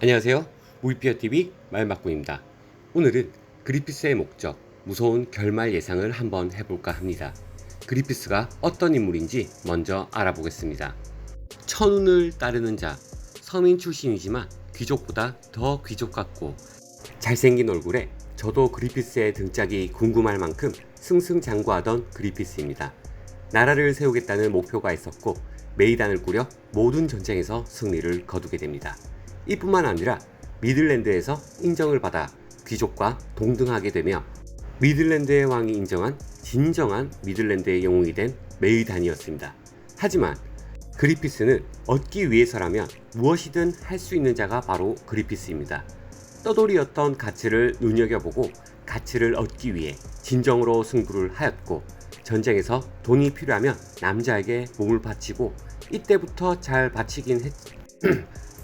안녕하세요. 무비피어TV 말막군입니다. 오늘은 그리피스의 목적, 무서운 결말 예상을 한번 해볼까 합니다. 그리피스가 어떤 인물인지 먼저 알아보겠습니다. 천운을 따르는 자, 서민 출신이지만 귀족보다 더 귀족 같고 잘생긴 얼굴에 저도 그리피스의 등짝이 궁금할 만큼 승승장구하던 그리피스입니다. 나라를 세우겠다는 목표가 있었고 메이단을 꾸려 모든 전쟁에서 승리를 거두게 됩니다. 이뿐만 아니라 미들랜드에서 인정을 받아 귀족과 동등하게 되며 미들랜드의 왕이 인정한 진정한 미들랜드의 영웅이 된 메이단이었습니다. 하지만 그리피스는 얻기 위해서라면 무엇이든 할 수 있는 자가 바로 그리피스입니다. 떠돌이였던 가츠를 눈여겨보고 가츠를 얻기 위해 진정으로 승부를 하였고 전쟁에서 돈이 필요하면 남자에게 몸을 바치고 이때부터 잘 바치긴 했지.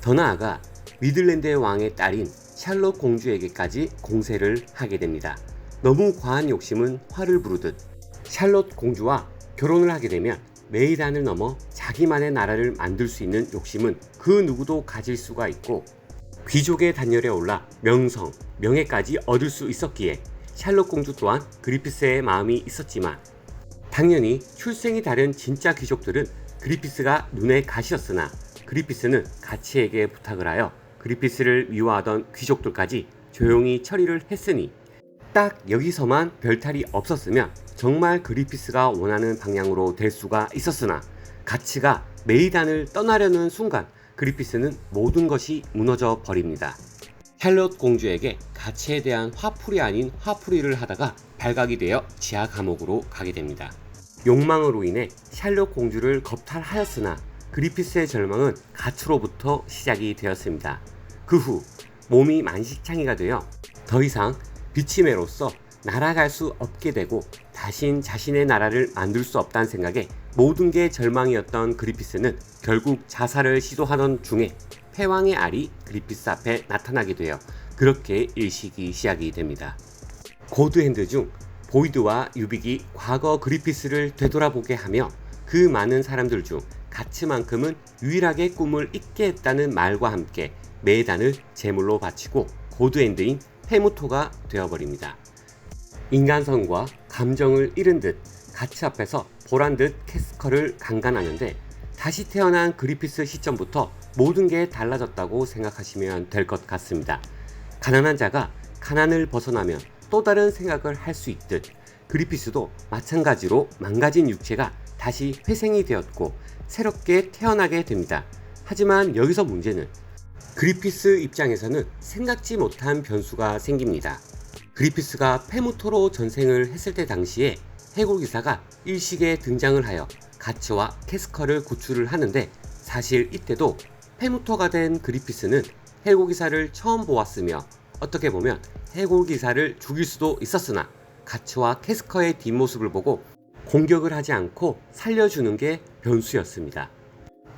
더 나아가 미들랜드의 왕의 딸인 샬롯 공주에게까지 공세를 하게 됩니다. 너무 과한 욕심은 화를 부르듯 샬롯 공주와 결혼을 하게 되면 메이단을 넘어 자기만의 나라를 만들 수 있는 욕심은 그 누구도 가질 수가 있고 귀족의 단열에 올라 명성, 명예까지 얻을 수 있었기에 샬롯 공주 또한 그리피스의 마음이 있었지만 당연히 출생이 다른 진짜 귀족들은 그리피스가 눈에 가시였으나 그리피스는 가치에게 부탁을 하여 그리피스를 미워하던 귀족들까지 조용히 처리를 했으니 딱 여기서만 별탈이 없었으면 정말 그리피스가 원하는 방향으로 될 수가 있었으나 가치가 메이단을 떠나려는 순간 그리피스는 모든 것이 무너져 버립니다. 샬롯 공주에게 가치에 대한 화풀이 아닌 화풀이를 하다가 발각이 되어 지하 감옥으로 가게 됩니다. 욕망으로 인해 샬롯 공주를 겁탈하였으나 그리피스의 절망은 가츠로부터 시작이 되었습니다. 그 후 몸이 만식창이가 되어 더 이상 비치매로서 날아갈 수 없게 되고 다신 자신의 나라를 만들 수 없다는 생각에 모든 게 절망이었던 그리피스는 결국 자살을 시도하던 중에 패왕의 알이 그리피스 앞에 나타나게 되어 그렇게 일식이 시작이 됩니다. 고드핸드 중 보이드와 유빅이 과거 그리피스를 되돌아보게 하며 그 많은 사람들 중 가츠만큼은 유일하게 꿈을 잊게 했다는 말과 함께 메이단을 제물로 바치고 고드핸드인 페무토가 되어버립니다. 인간성과 감정을 잃은 듯 가츠 앞에서 보란듯 캐스커를 강간하는데 다시 태어난 그리피스 시점부터 모든 게 달라졌다고 생각하시면 될 것 같습니다. 가난한 자가 가난을 벗어나면 또 다른 생각을 할 수 있듯 그리피스도 마찬가지로 망가진 육체가 다시 회생이 되었고 새롭게 태어나게 됩니다. 하지만 여기서 문제는 그리피스 입장에서는 생각지 못한 변수가 생깁니다. 그리피스가 페무토로 전생을 했을 때 당시에 해골기사가 일식에 등장을 하여 가츠와 캐스커를 구출을 하는데 사실 이때도 페무토가 된 그리피스는 해골기사를 처음 보았으며 어떻게 보면 해골기사를 죽일 수도 있었으나 가츠와 캐스커의 뒷모습을 보고 공격을 하지 않고 살려주는 게 변수였습니다.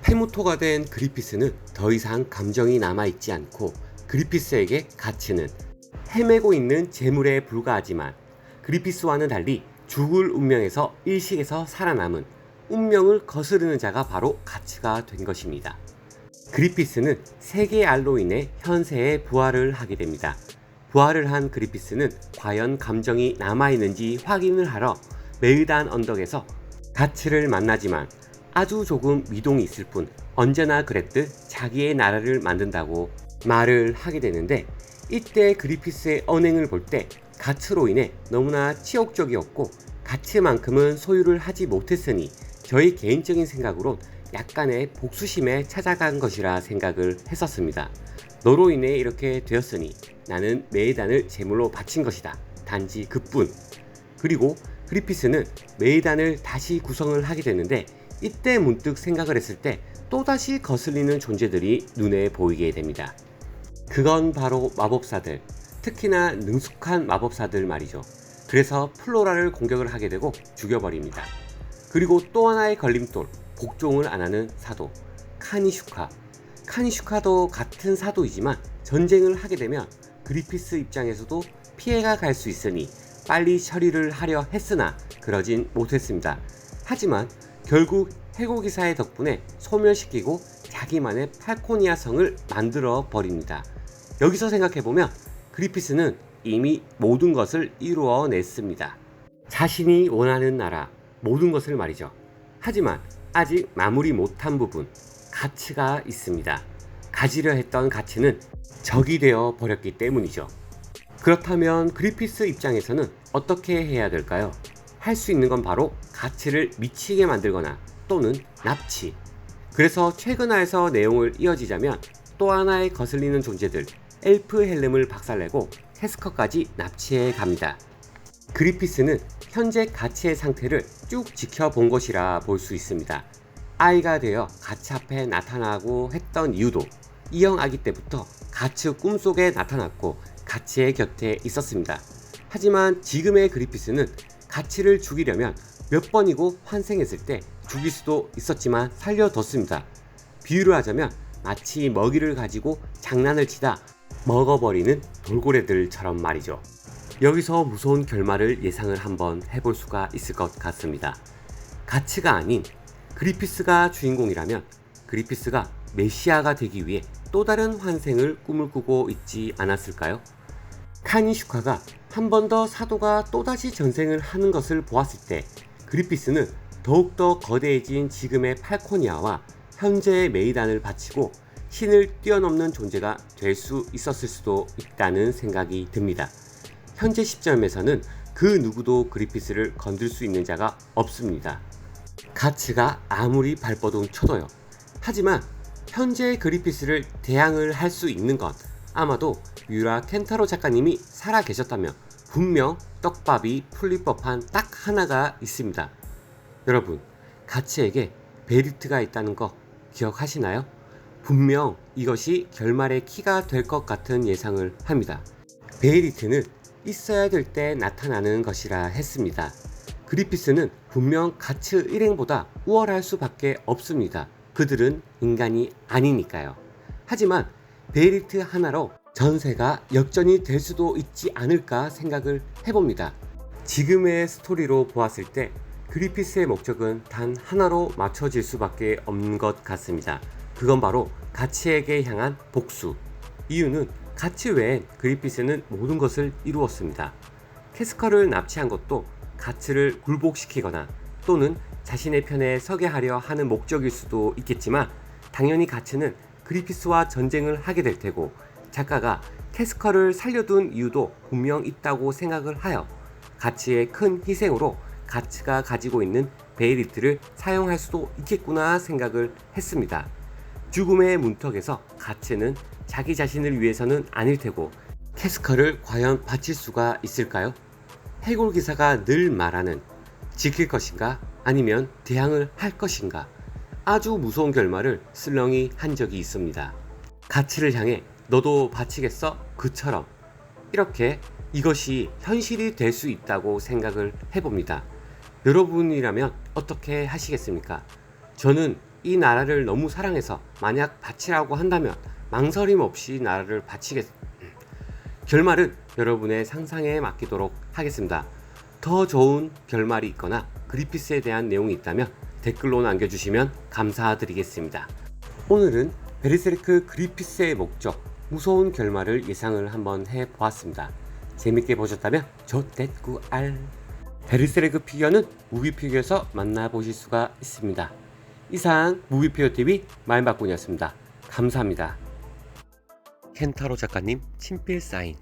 페무토가 된 그리피스는 더 이상 감정이 남아있지 않고 그리피스에게 가츠는 헤매고 있는 재물에 불과하지만 그리피스와는 달리 죽을 운명에서 일식에서 살아남은 운명을 거스르는 자가 바로 가츠가 된 것입니다. 그리피스는 세계의 알로 인해 현세에 부활을 하게 됩니다. 부활을 한 그리피스는 과연 감정이 남아있는지 확인을 하러 메이단 언덕에서 가츠를 만나지만 아주 조금 미동이 있을 뿐 언제나 그랬듯 자기의 나라를 만든다고 말을 하게 되는데 이때 그리피스의 언행을 볼 때 가츠로 인해 너무나 치욕적이었고 가츠만큼은 소유를 하지 못했으니 저희 개인적인 생각으론 약간의 복수심에 찾아간 것이라 생각을 했었습니다. 너로 인해 이렇게 되었으니 나는 메이단을 제물로 바친 것이다. 단지 그뿐. 그리고 그리피스는 메이단을 다시 구성을 하게 되는데 이때 문득 생각을 했을 때 또다시 거슬리는 존재들이 눈에 보이게 됩니다. 그건 바로 마법사들, 특히나 능숙한 마법사들 말이죠. 그래서 플로라를 공격을 하게 되고 죽여버립니다. 그리고 또 하나의 걸림돌, 복종을 안 하는 사도, 카니슈카. 카니슈카도 같은 사도이지만 전쟁을 하게 되면 그리피스 입장에서도 피해가 갈 수 있으니 빨리 처리를 하려 했으나 그러진 못했습니다. 하지만 결국 해고기사의 덕분에 소멸시키고 자기만의 팔코니아 성을 만들어 버립니다. 여기서 생각해보면 그리피스는 이미 모든 것을 이루어냈습니다. 자신이 원하는 나라, 모든 것을 말이죠. 하지만 아직 마무리 못한 부분, 가치가 있습니다. 가지려 했던 가치는 적이 되어 버렸기 때문이죠. 그렇다면 그리피스 입장에서는 어떻게 해야 될까요? 할 수 있는 건 바로 가치를 미치게 만들거나 또는 납치. 그래서 최근화해서 내용을 이어지자면 또 하나의 거슬리는 존재들, 엘프 헬름을 박살내고 캐스커까지 납치해 갑니다. 그리피스는 현재 가치의 상태를 쭉 지켜본 것이라 볼 수 있습니다. 아이가 되어 가치 앞에 나타나고 했던 이유도 이형 아기 때부터 가치 꿈속에 나타났고 가치의 곁에 있었습니다. 하지만 지금의 그리피스는 가치를 죽이려면 몇 번이고 환생했을 때 죽일 수도 있었지만 살려뒀습니다. 비유를 하자면 마치 먹이를 가지고 장난을 치다 먹어버리는 돌고래들처럼 말이죠. 여기서 무서운 결말을 예상을 한번 해볼 수가 있을 것 같습니다. 가치가 아닌 그리피스가 주인공이라면 그리피스가 메시아가 되기 위해 또 다른 환생을 꿈을 꾸고 있지 않았을까요? 카니슈카가 한 번 더 사도가 또다시 전생을 하는 것을 보았을 때 그리피스는 더욱더 거대해진 지금의 팔코니아와 현재의 메이단을 바치고 신을 뛰어넘는 존재가 될 수 있었을 수도 있다는 생각이 듭니다. 현재 시점에서는 그 누구도 그리피스를 건들 수 있는 자가 없습니다. 가치가 아무리 발버둥 쳐도요. 하지만 현재의 그리피스를 대항을 할 수 있는 건 아마도 뮤라 켄타로 작가님이 살아 계셨다면 분명 떡밥이 풀릴 법한 딱 하나가 있습니다. 여러분, 가치에게 베리트가 있다는 거 기억하시나요? 분명 이것이 결말의 키가 될 것 같은 예상을 합니다. 베리트는 있어야 될 때 나타나는 것이라 했습니다. 그리피스는 분명 가치 일행보다 우월할 수밖에 없습니다. 그들은 인간이 아니니까요. 하지만 베리트 하나로 전세가 역전이 될 수도 있지 않을까 생각을 해봅니다. 지금의 스토리로 보았을 때 그리피스의 목적은 단 하나로 맞춰질 수밖에 없는 것 같습니다. 그건 바로 가치에게 향한 복수. 이유는 가치 외엔 그리피스는 모든 것을 이루었습니다. 캐스커를 납치한 것도 가치를 굴복시키거나 또는 자신의 편에 서게 하려 하는 목적일 수도 있겠지만 당연히 가치는 그리피스와 전쟁을 하게 될 테고 작가가 캐스커를 살려둔 이유도 분명 있다고 생각을 하여 가치의 큰 희생으로 가치가 가지고 있는 베이리트를 사용할 수도 있겠구나 생각을 했습니다. 죽음의 문턱에서 가치는 자기 자신을 위해서는 아닐 테고 캐스커를 과연 바칠 수가 있을까요? 해골 기사가 늘 말하는 지킬 것인가 아니면 대항을 할 것인가 아주 무서운 결말을 슬렁이 한 적이 있습니다. 가치를 향해 너도 바치겠어? 그처럼 이렇게 이것이 현실이 될 수 있다고 생각을 해봅니다. 여러분이라면 어떻게 하시겠습니까? 저는 이 나라를 너무 사랑해서 만약 바치라고 한다면 망설임 없이 나라를 결말은 여러분의 상상에 맡기도록 하겠습니다. 더 좋은 결말이 있거나 그리피스에 대한 내용이 있다면 댓글로 남겨주시면 감사드리겠습니다. 오늘은 베르세르크 그리피스의 목적, 무서운 결말을 예상을 한번 해보았습니다. 재밌게 보셨다면 조댓구알. 베르세르크 피규어는 무비피규어에서 만나보실 수가 있습니다. 이상 무비피규어TV 마인바꾼이었습니다. 감사합니다. 켄타로 작가님 친필 사인.